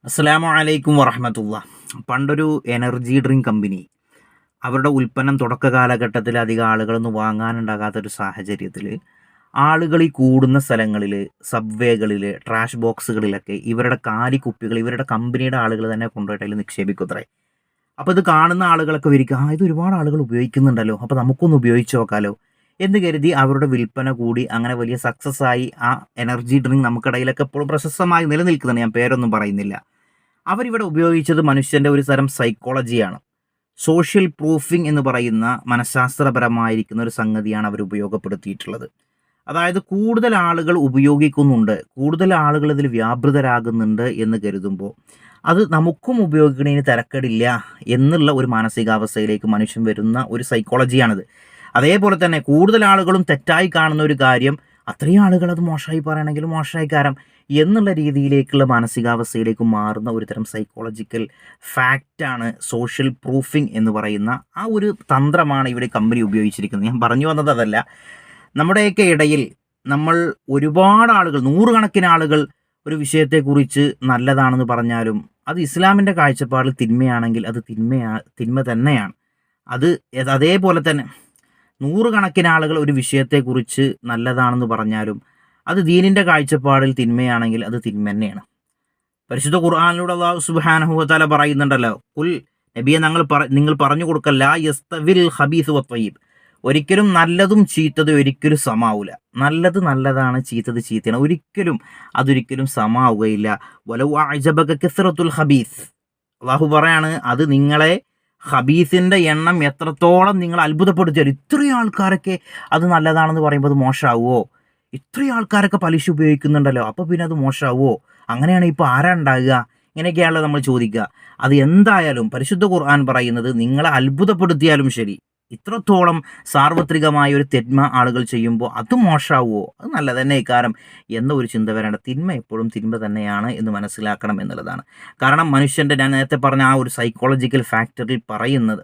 അസ്സലാമു അലൈക്കും വറഹ്മത്തുള്ളാഹ്. പണ്ടൊരു എനർജി ഡ്രിങ്ക് കമ്പനി അവരുടെ ഉൽപ്പന്നം തുടക്ക കാലഘട്ടത്തിൽ അധികം ആളുകളൊന്നും വാങ്ങാനുണ്ടാകാത്തൊരു സാഹചര്യത്തിൽ ആളുകൾ ഈ കൂടുന്ന സ്ഥലങ്ങളിൽ, സബ്വേകളിൽ, ട്രാഷ് ബോക്സുകളിലൊക്കെ ഇവരുടെ കാലിക്കുപ്പികൾ ഇവരുടെ കമ്പനിയുടെ ആളുകൾ തന്നെ കൊണ്ടുപോയിട്ട് അതിൽ നിക്ഷേപിക്കുത്രേ. അപ്പോൾ ഇത് കാണുന്ന ആളുകളൊക്കെ വിചാരിക്കും, ഇത് ഒരുപാട് ആളുകൾ ഉപയോഗിക്കുന്നുണ്ടല്ലോ, അപ്പോൾ നമുക്കൊന്ന് ഉപയോഗിച്ച് നോക്കാലോ എന്ന് കരുതി അവരുടെ വിൽപ്പന കൂടി അങ്ങനെ വലിയ സക്സസ് ആയി. ആ എനർജി ഡ്രിങ്ക് നമുക്കിടയിലൊക്കെ എപ്പോഴും പ്രശസ്തമായി നിലനിൽക്കുന്നുണ്ട്. ഞാൻ പേരൊന്നും പറയുന്നില്ല. അവരിവിടെ ഉപയോഗിച്ചത് മനുഷ്യൻ്റെ ഒരു തരം സൈക്കോളജിയാണ്. സോഷ്യൽ പ്രൂഫിംഗ് എന്ന് പറയുന്ന മനഃശാസ്ത്രപരമായിരിക്കുന്ന ഒരു സംഗതിയാണ് അവർ ഉപയോഗപ്പെടുത്തിയിട്ടുള്ളത്. അതായത് കൂടുതൽ ആളുകൾ ഉപയോഗിക്കുന്നുണ്ട്, കൂടുതൽ ആളുകൾ ഇതിൽ വ്യാപൃതരാകുന്നുണ്ട് എന്ന് കരുതുമ്പോൾ അത് നമുക്കും ഉപയോഗിക്കുന്നതിന് തിരക്കേടില്ല എന്നുള്ള ഒരു മാനസികാവസ്ഥയിലേക്ക് മനുഷ്യൻ വരുന്ന ഒരു സൈക്കോളജിയാണിത്. അതേപോലെ തന്നെ കൂടുതൽ ആളുകളും തെറ്റായി കാണുന്ന ഒരു കാര്യം അത്രയും ആളുകൾ അത് മോശമായി പറയണമെങ്കിൽ മോശമായി കാരം എന്നുള്ള രീതിയിലേക്കുള്ള മാനസികാവസ്ഥയിലേക്ക് മാറുന്ന ഒരു തരം സൈക്കോളജിക്കൽ ഫാക്റ്റാണ് സോഷ്യൽ പ്രൂഫിംഗ് എന്ന് പറയുന്ന ആ ഒരു തന്ത്രമാണ് ഇവിടെ കമ്പനി ഉപയോഗിച്ചിരിക്കുന്നത്. ഞാൻ പറഞ്ഞു വന്നത് അതല്ല. നമ്മുടെയൊക്കെ ഇടയിൽ നമ്മൾ ഒരുപാട് ആളുകൾ, നൂറുകണക്കിന് ആളുകൾ ഒരു വിഷയത്തെക്കുറിച്ച് നല്ലതാണെന്ന് പറഞ്ഞാലും അത് ഇസ്ലാമിൻ്റെ കാഴ്ചപ്പാടിൽ തിന്മയാണെങ്കിൽ അത് തിന്മ തന്നെയാണ്. അതേപോലെ തന്നെ നൂറുകണക്കിന് ആളുകൾ ഒരു വിഷയത്തെക്കുറിച്ച് നല്ലതാണെന്ന് പറഞ്ഞാലും അത് ദീനിൻ്റെ കാഴ്ചപ്പാടിൽ തിന്മയാണെങ്കിൽ അത് തിന്മ തന്നെയാണ്. പരിശുദ്ധ ഖുർആനിലൂടെ അല്ലാഹു സുബ്ഹാനഹു വ തആല പറയുന്നുണ്ടല്ലോ, കുൽ നബിയെ നിങ്ങൾ പറഞ്ഞു കൊടുക്കുക, ലാ യസ്തവിൽ ഖബീസ് വത്വയ്യിബ്, ഒരിക്കലും നല്ലതും ചീത്തതും ഒരിക്കലും സമാവില്ല. നല്ലത് നല്ലതാണ്, ചീത്തത് ചീത്തയാണ്, അതൊരിക്കലും സമാവുകയില്ല. വലൗ അഅജബക കസ്റത്തുൽ ഖബീസ്, അള്ളാഹു പറയാണ്, അത് നിങ്ങളെ ഖബീസിൻ്റെ എണ്ണം എത്രത്തോളം നിങ്ങൾ അത്ഭുതപ്പെടുത്തിയാൽ, ഇത്രയും ആൾക്കാരൊക്കെ അത് നല്ലതാണെന്ന് പറയുമ്പോൾ അത് മോശമാവുമോ? ഇത്രയും ആൾക്കാരൊക്കെ പലിശ ഉപയോഗിക്കുന്നുണ്ടല്ലോ, അപ്പോൾ പിന്നെ അത് മോശമാവുമോ? അങ്ങനെയാണ് ഇപ്പോൾ ആരാ ഉണ്ടാകുക? ഇങ്ങനെയൊക്കെയാണല്ലോ നമ്മൾ ചോദിക്കുക. അത് എന്തായാലും പരിശുദ്ധ ഖുർആൻ പറയുന്നത്, നിങ്ങളെ അത്ഭുതപ്പെടുത്തിയാലും ശരി, ഇത്രത്തോളം സാർവത്രികമായ ഒരു തിന്മ ആളുകൾ ചെയ്യുമ്പോൾ അത് മോശമാവുമോ? അത് നല്ല തന്നെ ഇക്കാരം എന്ന ഒരു ചിന്ത വരേണ്ട. തിന്മ എപ്പോഴും തിന്മ തന്നെയാണ് എന്ന് മനസ്സിലാക്കണം എന്നുള്ളതാണ്. കാരണം മനുഷ്യൻ്റെ, ഞാൻ നേരത്തെ പറഞ്ഞ ആ ഒരു സൈക്കോളജിക്കൽ ഫാക്റ്റിൽ പറയുന്നത്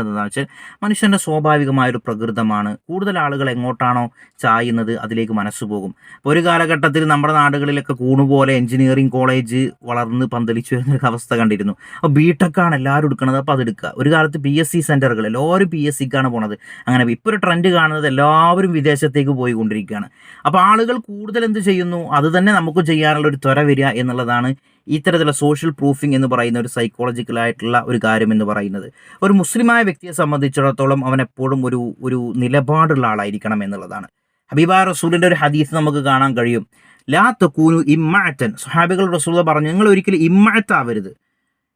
എന്താണെന്ന് വെച്ചാൽ മനുഷ്യൻ്റെ സ്വാഭാവികമായൊരു പ്രകൃതമാണ്. കൂടുതൽ ആളുകൾ എങ്ങോട്ടാണോ ചായുന്നത് അതിലേക്ക് മനസ്സ് പോകും. ഇപ്പോൾ ഒരു കാലഘട്ടത്തിൽ നമ്മുടെ നാടുകളിലൊക്കെ കൂണുപോലെ എഞ്ചിനീയറിംഗ് കോളേജ് വളർന്ന് പന്തലിച്ചു വരുന്നൊരു അവസ്ഥ കണ്ടിരുന്നു. അപ്പോൾ ബിടെക്കാണ് എല്ലാവരും എടുക്കുന്നത്, അപ്പോൾ അതെടുക്കുക. ഒരു കാലത്ത് PSC സെൻറ്ററുകൾ, എല്ലാവരും PSCക്കാണ് പോണത്. അങ്ങനെ ഇപ്പോൾ ഒരു ട്രെൻഡ് കാണുന്നത് എല്ലാവരും വിദേശത്തേക്ക് പോയിക്കൊണ്ടിരിക്കുകയാണ്. അപ്പോൾ ആളുകൾ കൂടുതൽ എന്ത് ചെയ്യുന്നു, അത് തന്നെ നമുക്ക് ചെയ്യാനുള്ള ഒരു ത്വര വരിക എന്നുള്ളതാണ് ഇത്തരത്തിലുള്ള സോഷ്യൽ പ്രൂഫിംഗ് എന്ന് പറയുന്ന ഒരു സൈക്കോളജിക്കലായിട്ടുള്ള ഒരു കാര്യം എന്ന് പറയുന്നത്. ഒരു മുസ്ലിമായ വ്യക്തിയെ സംബന്ധിച്ചിടത്തോളം അവൻ എപ്പോഴും ഒരു നിലപാടുള്ള ആളായിരിക്കണം എന്നുള്ളതാണ്. ഹബീബായ റസൂലിൻ്റെ ഒരു ഹദീസ് നമുക്ക് കാണാൻ കഴിയും, ലാ തകൂനു ഇമ്മഅത്തൻ. സ്വഹാബികൾ റസൂൽ പറഞ്ഞു, നിങ്ങൾ ഒരിക്കലും ഇമ്മഅത്താവരുത്.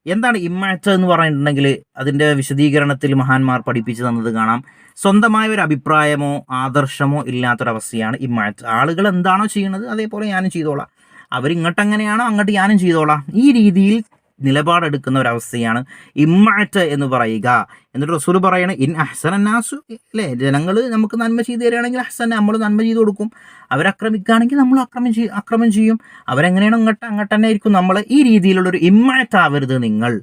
എന്താണ് ഇമ്മഅത്ത് എന്ന് പറഞ്ഞിട്ടുണ്ടെങ്കിൽ അതിൻ്റെ വിശദീകരണത്തിൽ മഹാന്മാർ പഠിപ്പിച്ചു തന്നത് കാണാം. സ്വന്തമായ ഒരു അഭിപ്രായമോ ആദർശമോ ഇല്ലാത്തൊരവസ്ഥയാണ് ഇമ്മഅത്ത്. ആളുകൾ എന്താണോ ചെയ്യുന്നത് അതേപോലെ ഞാനും ചെയ്തോളാം, അവരിങ്ങോട്ടെങ്ങനെയാണോ അങ്ങോട്ട് ഞാനും ചെയ്തോളാം, ഈ രീതിയിൽ നിലപാടെടുക്കുന്ന ഒരവസ്ഥയാണ് ഇമ്മഅത്ത് എന്ന് പറയുക. എന്നിട്ട് റസൂൽ പറയണ, ഇൻ അഹ്സനന്നാസു, അല്ലേ, ജനങ്ങൾ നമുക്ക് നന്മ ചെയ്തു തരികയാണെങ്കിൽ അഹ്സൻ, നമ്മൾ നന്മ ചെയ്തു കൊടുക്കും. അവരക്രമിക്കുകയാണെങ്കിൽ നമ്മൾ അക്രമം ചെയ്യും. അവരെങ്ങനെയാണ് അങ്ങോട്ട് തന്നെ ആയിരിക്കും നമ്മൾ. ഈ രീതിയിലുള്ളൊരു ഇമ്മഅത്താവരുത് നിങ്ങൾ.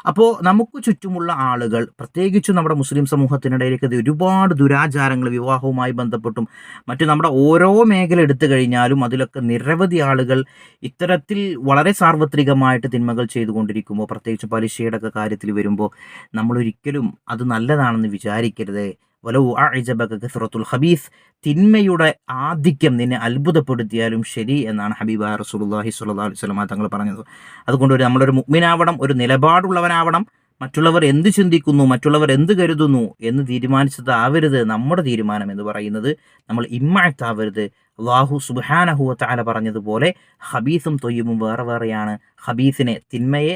അപ്പോൾ നമുക്ക് ചുറ്റുമുള്ള ആളുകൾ, പ്രത്യേകിച്ചും നമ്മുടെ മുസ്ലിം സമൂഹത്തിനിടയിലേക്ക് ഒരുപാട് ദുരാചാരങ്ങൾ, വിവാഹവുമായി ബന്ധപ്പെട്ടും മറ്റു നമ്മുടെ ഓരോ മേഖല എടുത്തു കഴിഞ്ഞാലും അതിലൊക്കെ നിരവധി ആളുകൾ ഇത്തരത്തിൽ വളരെ സാർവത്രികമായിട്ട് തിന്മകൾ ചെയ്തുകൊണ്ടിരിക്കുമ്പോൾ, പ്രത്യേകിച്ച് പലിശയുടെ ഒക്കെ കാര്യത്തിൽ വരുമ്പോൾ നമ്മളൊരിക്കലും അത് നല്ലതാണെന്ന് വിചാരിക്കരുത്. വലൗ അഅജബക കസ്റത്തുൽ ഖബീസ്, തിന്മയുടെ ആധിക്യം നിന്നെ അത്ഭുതപ്പെടുത്തിയാലും ശരി എന്നാണ് ഹബീബായ റസൂലുള്ളാഹി സ്വല്ലല്ലാഹു അലൈഹി വസല്ലം തങ്ങൾ പറഞ്ഞത്. അതുകൊണ്ട് നമ്മളൊരു മുഅ്മിനാവണം, ഒരു നിലപാടുള്ളവനാവണം. മറ്റുള്ളവർ എന്ത് ചിന്തിക്കുന്നു, മറ്റുള്ളവർ എന്ത് കരുതുന്നു എന്ന് തീരുമാനിച്ചതാവരുത് നമ്മുടെ തീരുമാനം എന്ന് പറയുന്നത്. നമ്മൾ ഇമ്മഅത്താവരുത്. അല്ലാഹു സുബ്ഹാനഹു വ തആല പറഞ്ഞതുപോലെ ഖബീസും തൊയ്യിബും വേറെ വേറെയാണ്. ഖബീസിനെ, തിന്മയെ,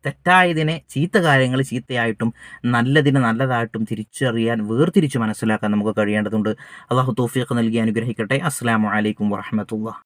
തെറ്റായതിനെ, ചീത്ത കാര്യങ്ങൾ ചീത്തയായിട്ടും നല്ലതിനെ നല്ലതായിട്ടും തിരിച്ചറിയാൻ, വേർതിരിച്ച് മനസ്സിലാക്കാൻ നമുക്ക് കഴിയേണ്ടതുണ്ട്. അല്ലാഹു തൗഫീഖ് നൽകി അനുഗ്രഹിക്കട്ടെ. അസ്സലാമു അലൈക്കും വറഹ്മത്തുള്ളാഹി.